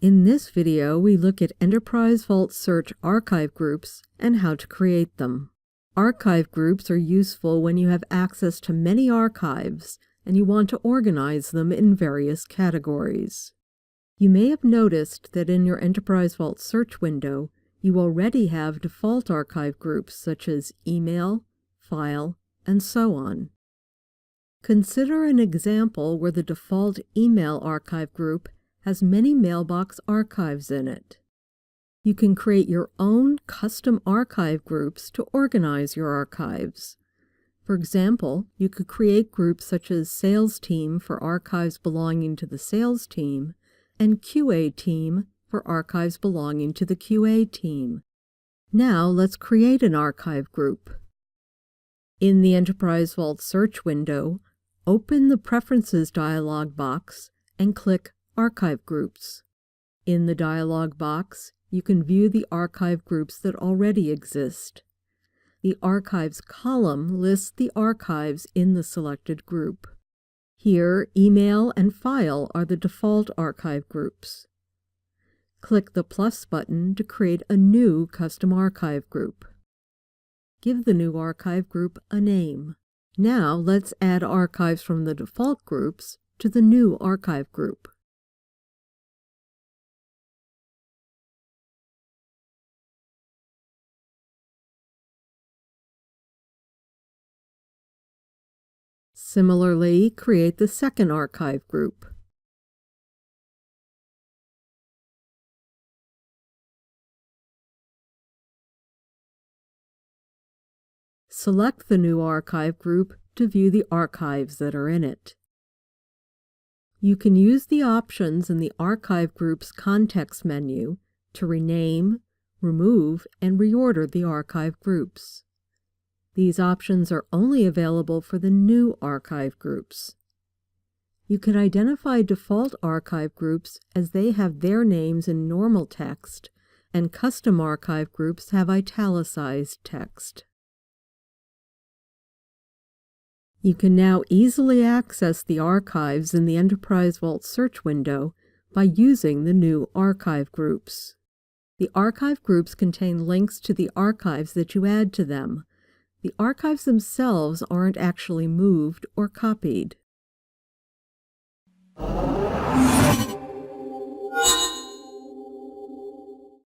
In this video, we look at Enterprise Vault Search archive groups and how to create them. Archive groups are useful when you have access to many archives and you want to organize them in various categories. You may have noticed that in your Enterprise Vault Search window, you already have default archive groups such as email, file, and so on. Consider an example where the default email archive group has many mailbox archives in it. You can create your own custom archive groups to organize your archives. For example, you could create groups such as Sales Team for archives belonging to the Sales Team and QA Team for archives belonging to the QA Team. Now let's create an archive group. In the Enterprise Vault Search window, open the Preferences dialog box and click Archive Groups. In the dialog box, you can view the archive groups that already exist. The Archives column lists the archives in the selected group. Here, email and file are the default archive groups. Click the plus button to create a new custom archive group. Give the new archive group a name. Now let's add archives from the default groups to the new archive group. Similarly, create the second archive group. Select the new archive group to view the archives that are in it. You can use the options in the Archive Groups context menu to rename, remove, and reorder the archive groups. These options are only available for the new archive groups. You can identify default archive groups as they have their names in normal text, and custom archive groups have italicized text. You can now easily access the archives in the Enterprise Vault Search window by using the new archive groups. The archive groups contain links to the archives that you add to them. The archives themselves aren't actually moved or copied.